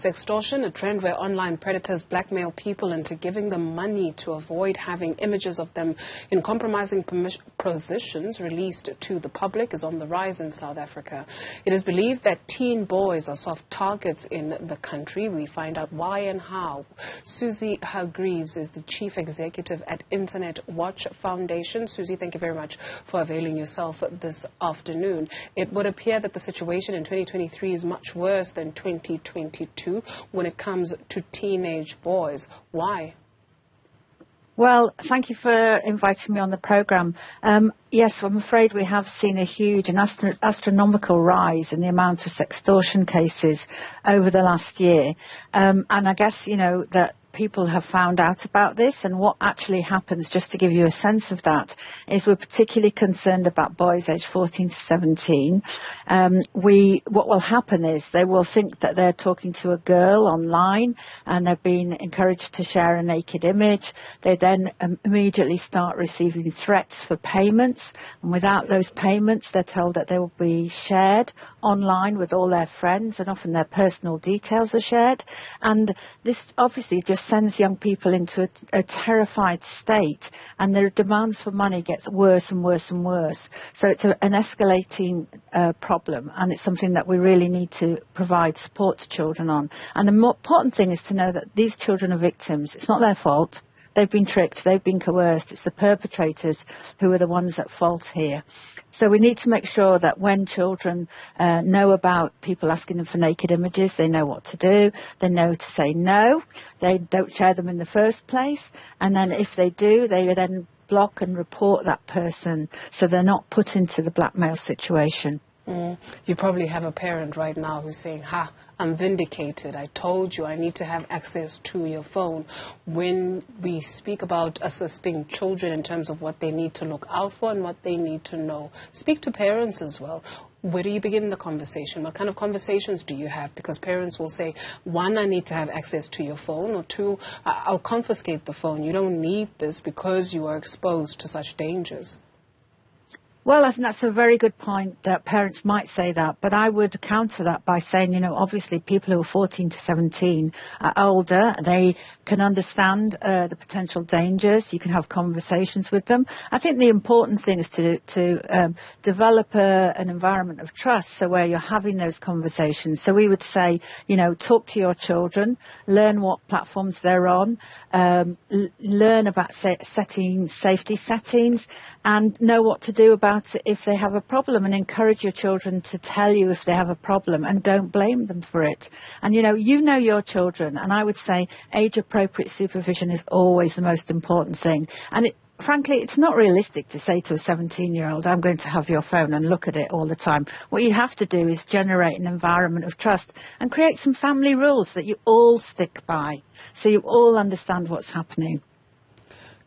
sextortion, a trend where online predators blackmail people into giving them money to avoid having images of them in compromising positions released to the public, is on the rise in South Africa. It is believed that teen boys are soft targets in the country. We find out why and how. Susie Hargreaves is the Chief Executive at Internet Watch Foundation. Susie, thank you very much for availing yourself this afternoon. It would appear that the situation in 2023 is much worse than 2022 when it comes to teenage boys. Why? Well, thank you for inviting me on the programme. Yes, I'm afraid we have seen a huge and astronomical rise in the amount of sextortion cases over the last year. And I guess, that people have found out about this, and what actually happens, just to give you a sense of that, is we're particularly concerned about boys aged 14 to 17. What will happen is they will think that they're talking to a girl online and they're being encouraged to share a naked image. They then immediately start receiving threats for payments, and without those payments they're told that they will be shared online with all their friends, and often their personal details are shared. And this obviously just sends young people into a terrified state, and their demands for money gets worse and worse and worse. So it's an escalating problem, and it's something that we really need to provide support to children on. And the more important thing is to know that these children are victims. It's not their fault. They've been tricked, they've been coerced. It's the perpetrators who are the ones at fault here. So we need to make sure that when children know about people asking them for naked images, they know what to do. They know to say no. They don't share them in the first place. And then if they do, they then block and report that person so they're not put into the blackmail situation. You probably have a parent right now who's saying, I'm vindicated. I told you I need to have access to your phone. When we speak about assisting children in terms of what they need to look out for and what they need to know, speak to parents as well. Where do you begin the conversation? What kind of conversations do you have? Because parents will say, one, I need to have access to your phone, or two, I'll confiscate the phone. You don't need this because you are exposed to such dangers. Well, I think that's a very good point, that parents might say that, but I would counter that by saying, obviously people who are 14 to 17 are older. They can understand the potential dangers. You can have conversations with them. I think the important thing is to develop an environment of trust, so where you're having those conversations. So we would say, talk to your children, learn what platforms they're on, learn about setting safety settings, and know what to do about it if they have a problem, and encourage your children to tell you if they have a problem, and don't blame them for it. And you know your children, and I would say age-appropriate supervision is always the most important thing. And frankly, it's not realistic to say to a 17-year-old, I'm going to have your phone and look at it all the time. What you have to do is generate an environment of trust and create some family rules that you all stick by, so you all understand what's happening.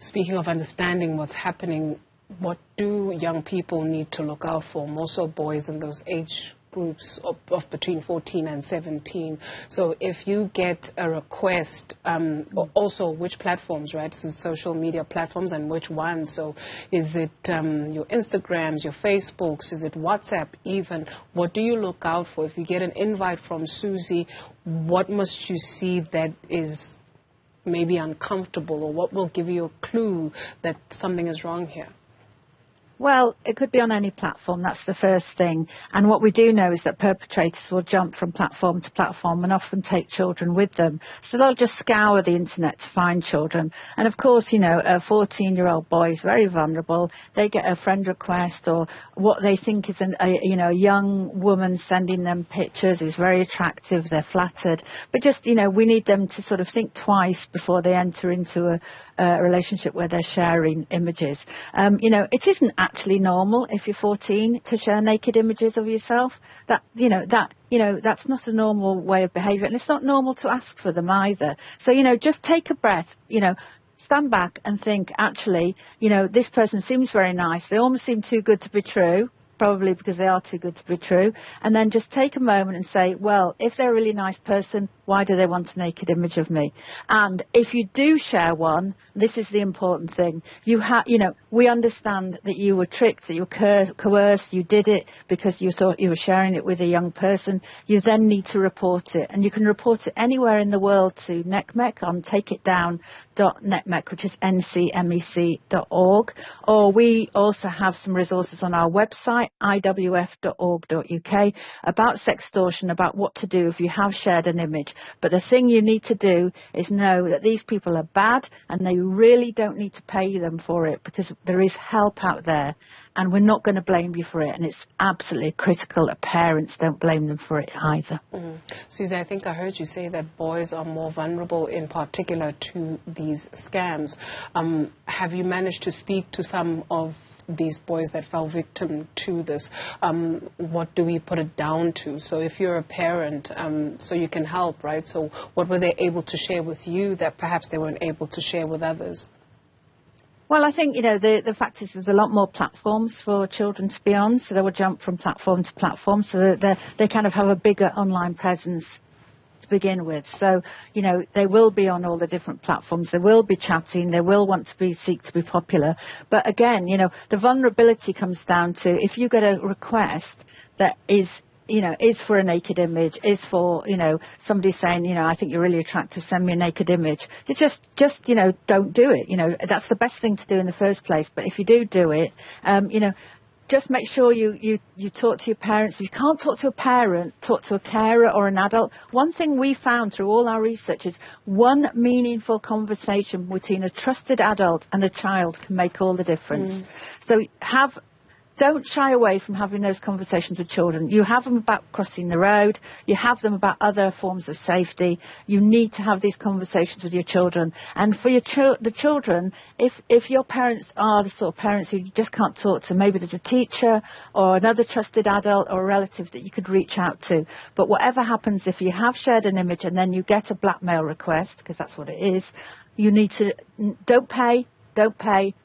Speaking of understanding what's happening, what do young people need to look out for, more so boys in those age groups of between 14 and 17? So if you get a request, also which platforms, right? This is social media platforms, and which ones? So is it your Instagrams, your Facebooks, is it WhatsApp even? What do you look out for? If you get an invite from Susie, what must you see that is maybe uncomfortable, or what will give you a clue that something is wrong here? Well, it could be on any platform. That's the first thing. And what we do know is that perpetrators will jump from platform to platform and often take children with them. So they'll just scour the internet to find children. And of course, a 14-year-old boy is very vulnerable. They get a friend request, or what they think is a young woman sending them pictures who's very attractive. They're flattered. But just, we need them to sort of think twice before they enter into a relationship where they're sharing images. It isn't actually normal if you're 14 to share naked images of yourself. That's not a normal way of behaviour, and it's not normal to ask for them either. So just take a breath, stand back and think, actually, this person seems very nice. They almost seem too good to be true. probably because they are too good to be true, and then just take a moment and say, well, if they're a really nice person, why do they want a naked image of me? And if you do share one, this is the important thing. We understand that you were tricked, that you were coerced, you did it because you thought you were sharing it with a young person. You then need to report it, and you can report it anywhere in the world to NECMEC on takeitdown.netmec, which is ncmec.org, or we also have some resources on our website, iwf.org.uk, about sextortion, about what to do if you have shared an image. But the thing you need to do is know that these people are bad, and they really don't need to pay them for it, because there is help out there, and we're not going to blame you for it. And it's absolutely critical that parents don't blame them for it either. Susie, I think I heard you say that boys are more vulnerable in particular to these scams. Have you managed to speak to some of these boys that fell victim to this? What do we put it down to? So if you're a parent, so you can help, right? So what were they able to share with you that perhaps they weren't able to share with others? Well, I think, the fact is there's a lot more platforms for children to be on, so they will jump from platform to platform, so that they kind of have a bigger online presence to begin with. So, they will be on all the different platforms. They will be chatting. They will want to seek to be popular. But again, the vulnerability comes down to if you get a request that is for a naked image, is for, somebody saying, I think you're really attractive, send me a naked image. It's just don't do it. That's the best thing to do in the first place. But if you do it, just make sure you talk to your parents. If you can't talk to a parent, talk to a carer or an adult. One thing we found through all our research is one meaningful conversation between a trusted adult and a child can make all the difference. So don't shy away from having those conversations with children. You have them about crossing the road. You have them about other forms of safety. You need to have these conversations with your children. And for the children, if your parents are the sort of parents who you just can't talk to, maybe there's a teacher or another trusted adult or a relative that you could reach out to. But whatever happens, if you have shared an image and then you get a blackmail request, because that's what it is, you need to, don't pay,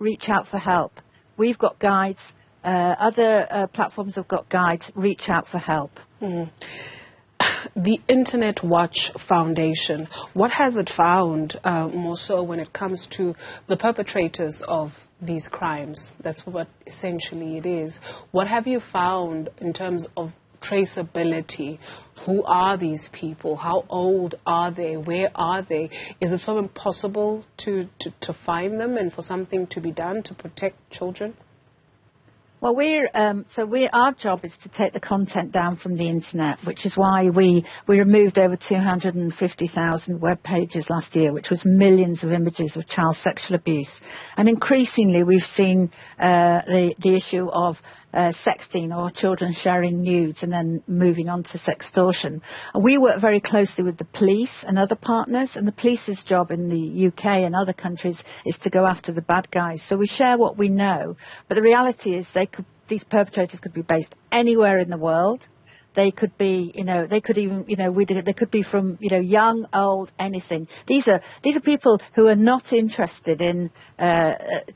reach out for help. We've got guides. Other platforms have got guides. Reach out for help. The Internet Watch Foundation, what has it found more so when it comes to the perpetrators of these crimes? That's what essentially it is. What have you found in terms of traceability? Who are these people? How old are they? Where are they? Is it so impossible to find them and for something to be done to protect children? Well, our job is to take the content down from the internet, which is why we removed over 250,000 web pages last year, which was millions of images of child sexual abuse. And increasingly, we've seen the issue of sexting, or children sharing nudes and then moving on to sextortion. We work very closely with the police and other partners, and the police's job in the UK and other countries is to go after the bad guys. So we share what we know, but the reality is these perpetrators could be based anywhere in the world. They could be, they could even, they could be from, young, old, anything. These are people who are not interested in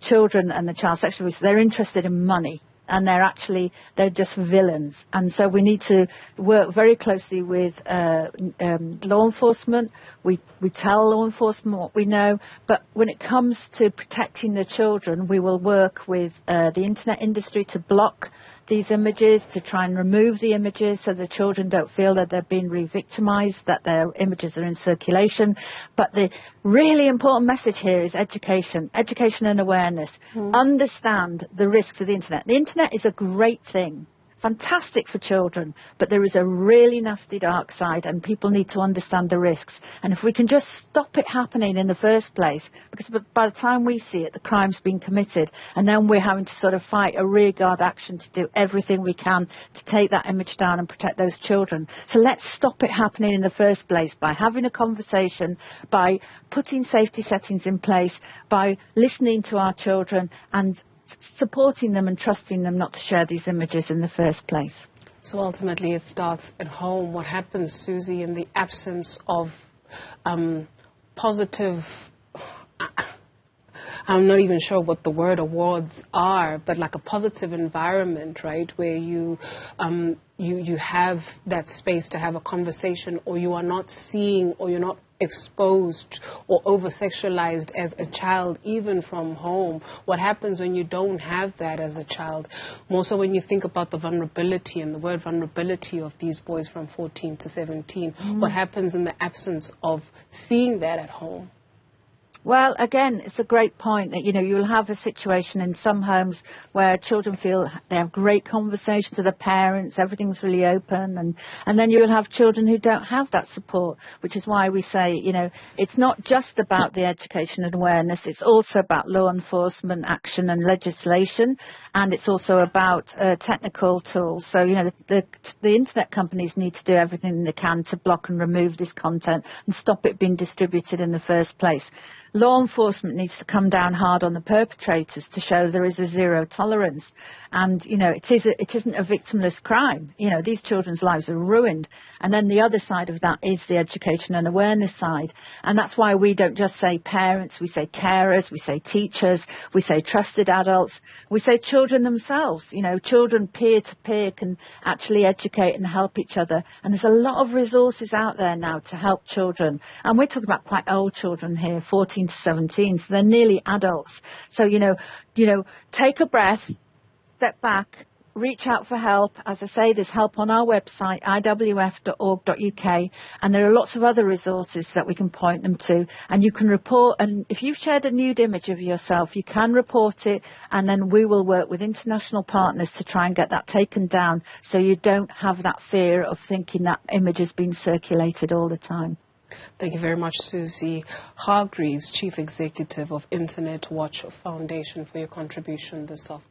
children and the child sexual abuse. They're interested in money. And they're just villains. And so we need to work very closely with law enforcement. We tell law enforcement what we know. But when it comes to protecting the children, we will work with the internet industry to block these images, to try and remove the images so the children don't feel that they're being re-victimized, that their images are in circulation. But the really important message here is education and awareness. Understand the risks of the internet. The internet is a great thing, fantastic for children, but there is a really nasty dark side, and people need to understand the risks. And if we can just stop it happening in the first place, because by the time we see it, the crime's been committed, and then we're having to sort of fight a rearguard action to do everything we can to take that image down and protect those children. So let's stop it happening in the first place by having a conversation, by putting safety settings in place, by listening to our children and supporting them and trusting them not to share these images in the first place. So ultimately it starts at home. What happens, Susie, in the absence of positive... I'm not even sure what the word awards are, but like a positive environment, right, where you have that space to have a conversation, or you are not seeing, or you're not exposed or over-sexualized as a child, even from home. What happens when you don't have that as a child? More so when you think about the vulnerability and the word vulnerability of these boys from 14 to 17. What happens in the absence of seeing that at home? Well, again, it's a great point that, you'll have a situation in some homes where children feel they have great conversations with their parents, everything's really open, and then you'll have children who don't have that support, which is why we say, it's not just about the education and awareness, it's also about law enforcement action and legislation, and it's also about technical tools. So, the internet companies need to do everything they can to block and remove this content and stop it being distributed in the first place. Law enforcement needs to come down hard on the perpetrators to show there is a zero tolerance. And, it isn't a victimless crime. These children's lives are ruined. And then the other side of that is the education and awareness side. And that's why we don't just say parents, we say carers, we say teachers, we say trusted adults, we say children themselves. Children peer-to-peer can actually educate and help each other. And there's a lot of resources out there now to help children. And we're talking about quite old children here, 14 to 17, so they're nearly adults. So, take a breath, step back, reach out for help. As I say, there's help on our website, iwf.org.uk, and there are lots of other resources that we can point them to. And you can report, and if you've shared a nude image of yourself, you can report it, and then we will work with international partners to try and get that taken down, so you don't have that fear of thinking that image is being circulated all the time. Thank you very much, Susie Hargreaves, Chief Executive of Internet Watch Foundation, for your contribution this afternoon.